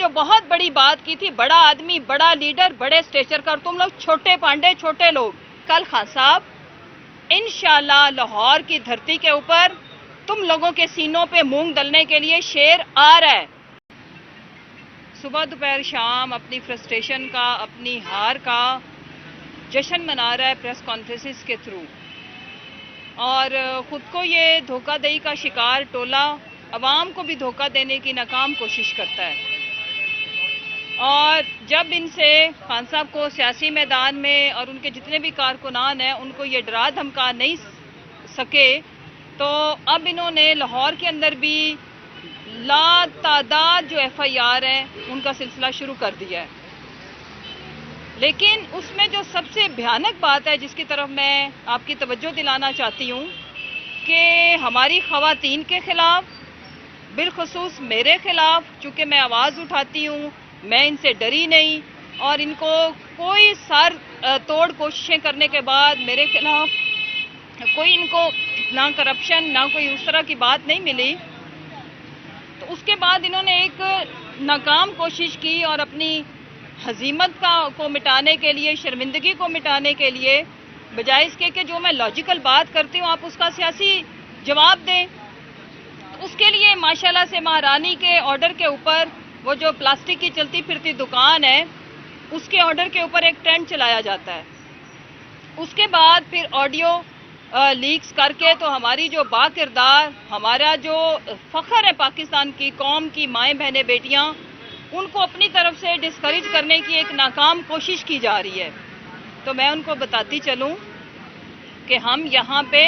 جو بہت بڑی بات کی تھی، بڑا آدمی، بڑا لیڈر، بڑے اسٹیچر کا، اور تم لوگ چھوٹے پانڈے، چھوٹے لوگ. کل خان صاحب انشاءاللہ لاہور کی دھرتی کے اوپر تم لوگوں کے سینوں پہ مونگ ڈلنے کے لیے شیر آ رہا ہے. صبح دوپہر شام اپنی فرسٹریشن کا، اپنی ہار کا جشن منا رہا ہے پریس کانفرنسز کے تھرو، اور خود کو یہ دھوکہ دہی کا شکار ٹولہ عوام کو بھی دھوکہ دینے کی ناکام کوشش کرتا ہے. اور جب ان سے خان صاحب کو سیاسی میدان میں اور ان کے جتنے بھی کارکنان ہیں ان کو یہ ڈرا دھمکا نہیں سکے، تو اب انہوں نے لاہور کے اندر بھی لا تعداد جو ایف آئی آر ہیں ان کا سلسلہ شروع کر دیا ہے. لیکن اس میں جو سب سے بھیانک بات ہے جس کی طرف میں آپ کی توجہ دلانا چاہتی ہوں کہ ہماری خواتین کے خلاف، بالخصوص میرے خلاف، چونکہ میں آواز اٹھاتی ہوں، میں ان سے ڈری نہیں، اور ان کو کوئی سر توڑ کوششیں کرنے کے بعد میرے خلاف کوئی ان کو نہ کرپشن نہ کوئی اس طرح کی بات نہیں ملی، تو اس کے بعد انہوں نے ایک ناکام کوشش کی اور اپنی ہزیمت کو مٹانے کے لیے، شرمندگی کو مٹانے کے لیے، بجائے اس کے کہ جو میں لاجیکل بات کرتی ہوں آپ اس کا سیاسی جواب دیں، اس کے لیے ماشاءاللہ سے مہارانی کے آرڈر کے اوپر وہ جو پلاسٹک کی چلتی پھرتی دکان ہے اس کے آرڈر کے اوپر ایک ٹرینڈ چلایا جاتا ہے. اس کے بعد پھر آڈیو لیکس کر کے تو ہماری جو با کردار، ہمارا جو فخر ہے پاکستان کی قوم کی مائیں بہنیں بیٹیاں، ان کو اپنی طرف سے ڈسکریج کرنے کی ایک ناکام کوشش کی جا رہی ہے. تو میں ان کو بتاتی چلوں کہ ہم یہاں پہ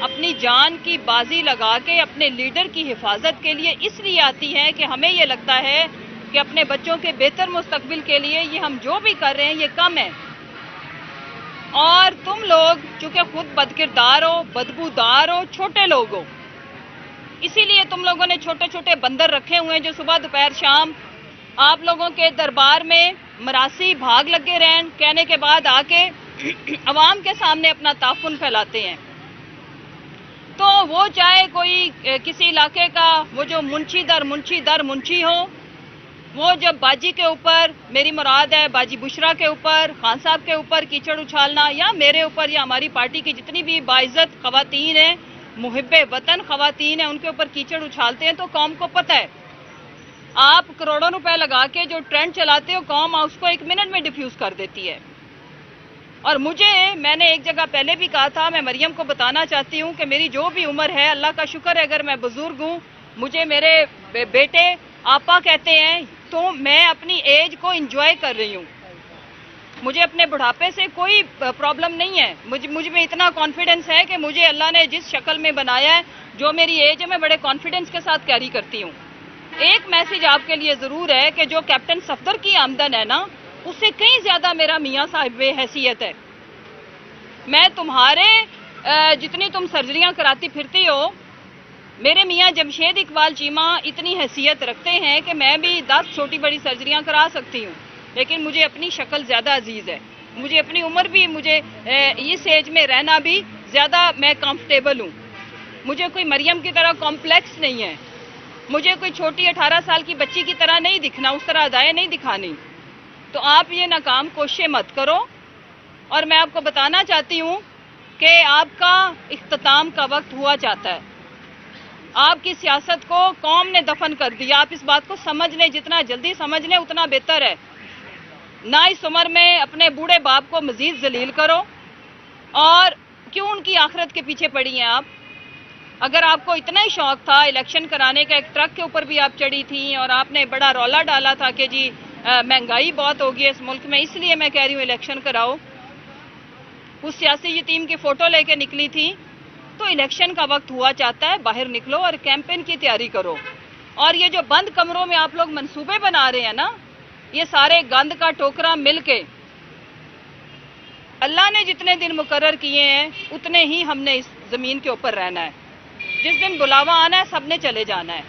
اپنی جان کی بازی لگا کے اپنے لیڈر کی حفاظت کے لیے اس لیے آتی ہے کہ ہمیں یہ لگتا ہے کہ اپنے بچوں کے بہتر مستقبل کے لیے یہ ہم جو بھی کر رہے ہیں یہ کم ہے. اور تم لوگ چونکہ خود بدکردار ہو، بدبودار ہو، چھوٹے لوگ ہو، اسی لیے تم لوگوں نے چھوٹے چھوٹے بندر رکھے ہوئے ہیں جو صبح دوپہر شام آپ لوگوں کے دربار میں مراسی بھاگ لگے رہن کہنے کے بعد آ کے عوام کے سامنے اپنا تعفن پھیلاتے ہیں. تو وہ چاہے کوئی کسی علاقے کا وہ جو منشی در منشی ہو، وہ جب باجی کے اوپر، میری مراد ہے باجی بشرا کے اوپر، خان صاحب کے اوپر کیچڑ اچھالنا، یا میرے اوپر یا ہماری پارٹی کی جتنی بھی باعزت خواتین ہیں، محب وطن خواتین ہیں، ان کے اوپر کیچڑ اچھالتے ہیں تو قوم کو پتہ ہے. آپ کروڑوں روپے لگا کے جو ٹرینڈ چلاتے ہو قوم اس کو ایک منٹ میں ڈیفیوز کر دیتی ہے. اور میں نے ایک جگہ پہلے بھی کہا تھا، میں مریم کو بتانا چاہتی ہوں کہ میری جو بھی عمر ہے، اللہ کا شکر ہے اگر میں بزرگ ہوں، مجھے میرے بیٹے آپا کہتے ہیں، تو میں اپنی ایج کو انجوائے کر رہی ہوں. مجھے اپنے بڑھاپے سے کوئی پرابلم نہیں ہے. مجھ میں اتنا کانفیڈنس ہے کہ مجھے اللہ نے جس شکل میں بنایا ہے، جو میری ایج ہے، میں بڑے کانفیڈنس کے ساتھ کیری کرتی ہوں. ایک میسج آپ کے لیے ضرور ہے کہ جو کیپٹن صفدر کی آمدن ہے نا، اس سے کہیں زیادہ میرا میاں صاحب حیثیت ہے. میں تمہارے جتنی تم سرجریاں کراتی پھرتی ہو، میرے میاں جمشید اقبال چیمہ اتنی حیثیت رکھتے ہیں کہ میں بھی 10 چھوٹی بڑی سرجریاں کرا سکتی ہوں، لیکن مجھے اپنی شکل زیادہ عزیز ہے. مجھے اپنی عمر بھی، مجھے اس ایج میں رہنا بھی زیادہ میں کمفرٹیبل ہوں. مجھے کوئی مریم کی طرح کمپلیکس نہیں ہے. مجھے کوئی چھوٹی 18 سال کی بچی کی طرح نہیں دکھنا، اس طرح ادائیں نہیں دکھانی. تو آپ یہ ناکام کوششیں مت کرو. اور میں آپ کو بتانا چاہتی ہوں کہ آپ کا اختتام کا وقت ہوا چاہتا ہے. آپ کی سیاست کو قوم نے دفن کر دیا. آپ اس بات کو سمجھ لیں، جتنا جلدی سمجھ لیں اتنا بہتر ہے. نہ اس عمر میں اپنے بوڑھے باپ کو مزید ذلیل کرو. اور کیوں ان کی آخرت کے پیچھے پڑی ہیں آپ؟ اگر آپ کو اتنا ہی شوق تھا الیکشن کرانے کا، ایک ٹرک کے اوپر بھی آپ چڑھی تھیں اور آپ نے بڑا رولا ڈالا تھا کہ جی مہنگائی بہت ہوگی ہے اس ملک میں، اس لیے میں کہہ رہی ہوں الیکشن کراؤ. اس سیاسی یتیم کی فوٹو لے کے نکلی تھی. تو الیکشن کا وقت ہوا چاہتا ہے، باہر نکلو اور کیمپین کی تیاری کرو. اور یہ جو بند کمروں میں آپ لوگ منصوبے بنا رہے ہیں نا، یہ سارے گند کا ٹوکرا مل کے، اللہ نے جتنے دن مقرر کیے ہیں اتنے ہی ہم نے اس زمین کے اوپر رہنا ہے. جس دن بلاوا آنا ہے سب نے چلے جانا ہے.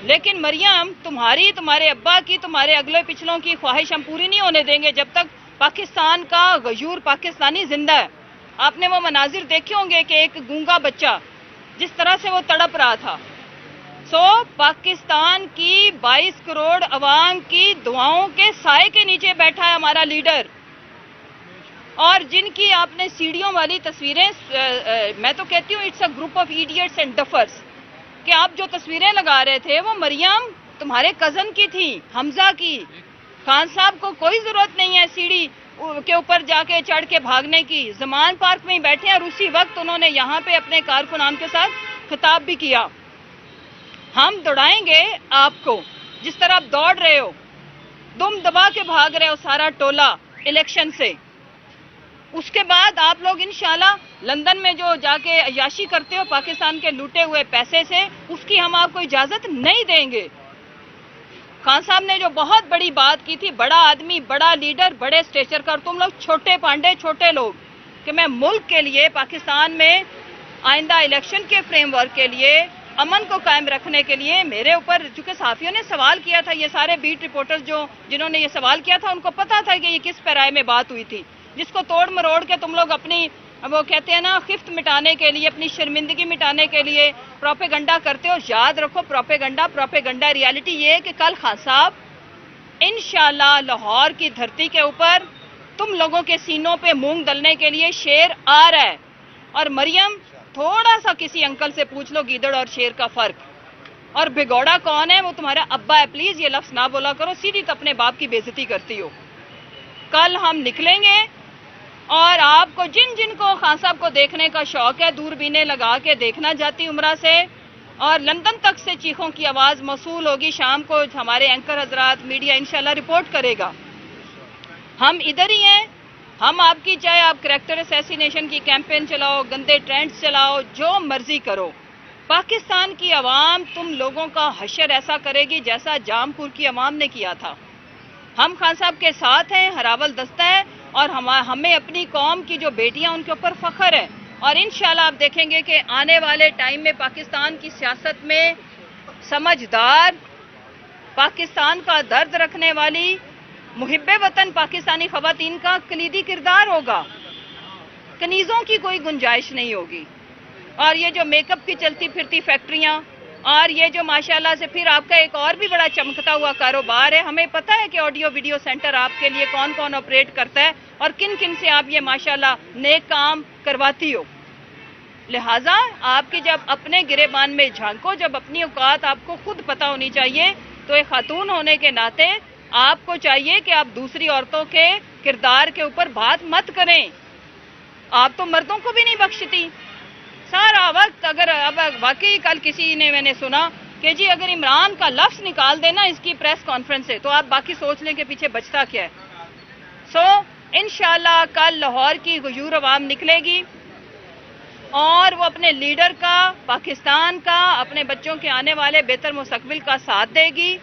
لیکن مریم، تمہارے ابا کی، تمہارے اگلے پچھلوں کی خواہش ہم پوری نہیں ہونے دیں گے جب تک پاکستان کا غیور پاکستانی زندہ ہے. آپ نے وہ مناظر دیکھے ہوں گے کہ ایک گونگا بچہ جس طرح سے وہ تڑپ رہا تھا، پاکستان کی 22 کروڑ عوام کی دعاؤں کے سائے کے نیچے بیٹھا ہے ہمارا لیڈر، اور جن کی آپ نے سیڑھیوں والی تصویریں، میں تو کہتی ہوں it's a group of idiots and duffers, کہ آپ جو تصویریں لگا رہے تھے وہ مریم تمہارے کزن کی تھی، حمزہ کی۔ خان صاحب کو کوئی ضرورت نہیں ہے سیڑھی کے اوپر جا کے چڑھ کے بھاگنے کی، زمان پارک میں ہی بیٹھے ہیں، اور اسی وقت انہوں نے یہاں پہ اپنے کارکنان کے ساتھ خطاب بھی کیا۔ ہم دوڑائیں گے آپ کو جس طرح آپ دوڑ رہے ہو، دم دبا کے بھاگ رہے ہو سارا ٹولہ الیکشن سے۔ اس کے بعد آپ لوگ انشاءاللہ لندن میں جو جا کے عیاشی کرتے ہو پاکستان کے لوٹے ہوئے پیسے سے، اس کی ہم آپ کو اجازت نہیں دیں گے۔ خان صاحب نے جو بہت بڑی بات کی تھی، بڑا آدمی، بڑا لیڈر، بڑے اسٹیچر کا، اور تم لوگ چھوٹے پانڈے، چھوٹے لوگ، کہ میں ملک کے لیے، پاکستان میں آئندہ الیکشن کے فریم ورک کے لیے، امن کو قائم رکھنے کے لیے میرے اوپر، چونکہ صحافیوں نے سوال کیا تھا، یہ سارے بیٹ رپورٹرز جنہوں نے یہ سوال کیا تھا، ان کو پتا تھا کہ یہ کس پیرائے میں بات ہوئی تھی، جس کو توڑ مروڑ کے تم لوگ اپنی، وہ کہتے ہیں نا، خفت مٹانے کے لیے، اپنی شرمندگی مٹانے کے لیے پروپیگنڈا کرتے ہو۔ یاد رکھو، پروپیگنڈا ریالٹی یہ ہے کہ کل خان صاحب انشاءاللہ لاہور کی دھرتی کے اوپر تم لوگوں کے سینوں پہ مونگ دلنے کے لیے شیر آ رہا ہے۔ اور مریم، تھوڑا سا کسی انکل سے پوچھ لو گیدڑ اور شیر کا فرق، اور بھگوڑا کون ہے، وہ تمہارا ابا ہے۔ پلیز یہ لفظ نہ بولا کرو، سیدھی تو اپنے باپ کی بے عزتی کرتی ہو۔ کل ہم نکلیں گے، اور آپ کو جن کو خان صاحب کو دیکھنے کا شوق ہے، دوربینیں لگا کے دیکھنا جاتی عمرہ سے، اور لندن تک سے چیخوں کی آواز موصول ہوگی۔ شام کو ہمارے اینکر حضرات، میڈیا انشاءاللہ رپورٹ کرے گا۔ ہم ادھر ہی ہیں، ہم آپ کی، چاہے آپ کریکٹر اسیسینیشن کی کیمپین چلاؤ، گندے ٹرینڈز چلاؤ، جو مرضی کرو، پاکستان کی عوام تم لوگوں کا حشر ایسا کرے گی جیسا جام پور کی عوام نے کیا تھا۔ ہم خان صاحب کے ساتھ ہیں، ہراول دستہ ہے، اور ہمیں اپنی قوم کی جو بیٹیاں، ان کے اوپر فخر ہے، اور انشاءاللہ آپ دیکھیں گے کہ آنے والے ٹائم میں پاکستان کی سیاست میں سمجھدار، پاکستان کا درد رکھنے والی، محب وطن پاکستانی خواتین کا کلیدی کردار ہوگا۔ کنیزوں کی کوئی گنجائش نہیں ہوگی۔ اور یہ جو میک اپ کی چلتی پھرتی فیکٹریاں، اور یہ جو ماشاءاللہ سے پھر آپ کا ایک اور بھی بڑا چمکتا ہوا کاروبار ہے، ہمیں پتہ ہے کہ آڈیو ویڈیو سینٹر آپ کے لیے کون کون آپریٹ کرتا ہے، اور کن کن سے آپ یہ ماشاءاللہ نیک کام کرواتی ہو۔ لہٰذا آپ کی جب اپنے گریبان میں جھانکو، جب اپنی اوقات آپ کو خود پتہ ہونی چاہیے، تو ایک خاتون ہونے کے ناطے آپ کو چاہیے کہ آپ دوسری عورتوں کے کردار کے اوپر بات مت کریں۔ آپ تو مردوں کو بھی نہیں بخشتی سارا وقت۔ اگر اب واقعی کل کسی نے، میں نے سنا کہ جی اگر عمران کا لفظ نکال دینا اس کی پریس کانفرنس سے، تو آپ باقی سوچ لیں کہ پیچھے بچتا کیا ہے۔ انشاءاللہ کل لاہور کی غیور عوام نکلے گی، اور وہ اپنے لیڈر کا، پاکستان کا، اپنے بچوں کے آنے والے بہتر مستقبل کا ساتھ دے گی۔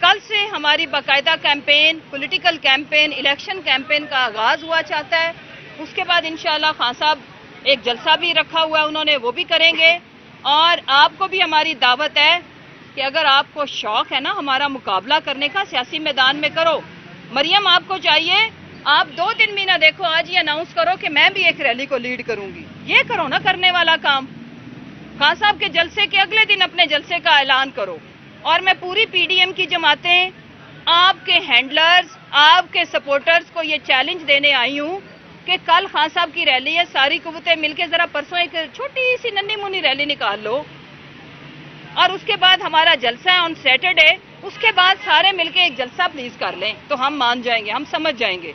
کل سے ہماری باقاعدہ campaign, political campaign, election campaign کا آغاز ہوا چاہتا ہے۔ اس کے بعد انشاءاللہ خان صاحب ایک جلسہ بھی رکھا ہوا ہے، انہوں نے، وہ بھی کریں گے۔ اور آپ کو بھی ہماری دعوت ہے کہ اگر آپ کو شوق ہے نا ہمارا مقابلہ کرنے کا، سیاسی میدان میں کرو۔ مریم، آپ کو چاہیے آپ 2 دن بھی نہ دیکھو، آج یہ اناؤنس کرو کہ میں بھی ایک ریلی کو لیڈ کروں گی۔ یہ کرو نا کرنے والا کام۔ خان صاحب کے جلسے کے اگلے دن اپنے جلسے کا اعلان کرو۔ اور میں پوری پی ڈی ایم کی جماعتیں، آپ کے ہینڈلرز، آپ کے سپورٹرز کو یہ چیلنج دینے آئی ہوں کہ کل خان صاحب کی ریلی ہے، ساری قوتیں مل کے ذرا پرسوں ایک چھوٹی سی ننھی مونی ریلی نکال لو، اور اس کے بعد ہمارا جلسہ ہے آن سیٹرڈے، اس کے بعد سارے مل کے ایک جلسہ پلیز کر لیں، تو ہم مان جائیں گے، ہم سمجھ جائیں گے۔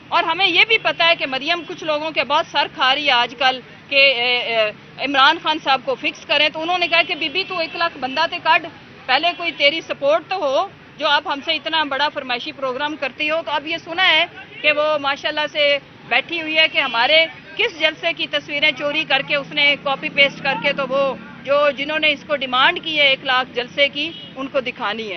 اور ہمیں یہ بھی پتا ہے کہ مریم کچھ لوگوں کے بہت سر کھا رہی ہے آج کل کہ عمران خان صاحب کو فکس کریں، تو انہوں نے کہا کہ بی بی تو 1 لاکھ بندہ تے کڈ، پہلے کوئی تیری سپورٹ تو ہو جو آپ ہم سے اتنا بڑا فرمائشی پروگرام کرتی ہو۔ تو اب یہ سنا ہے کہ وہ ماشاءاللہ سے بیٹھی ہوئی ہے کہ ہمارے کس جلسے کی تصویریں چوری کر کے اس نے کاپی پیسٹ کر کے، تو وہ جنہوں نے اس کو ڈیمانڈ کی ہے 1 لاکھ جلسے کی، ان کو دکھانی ہے۔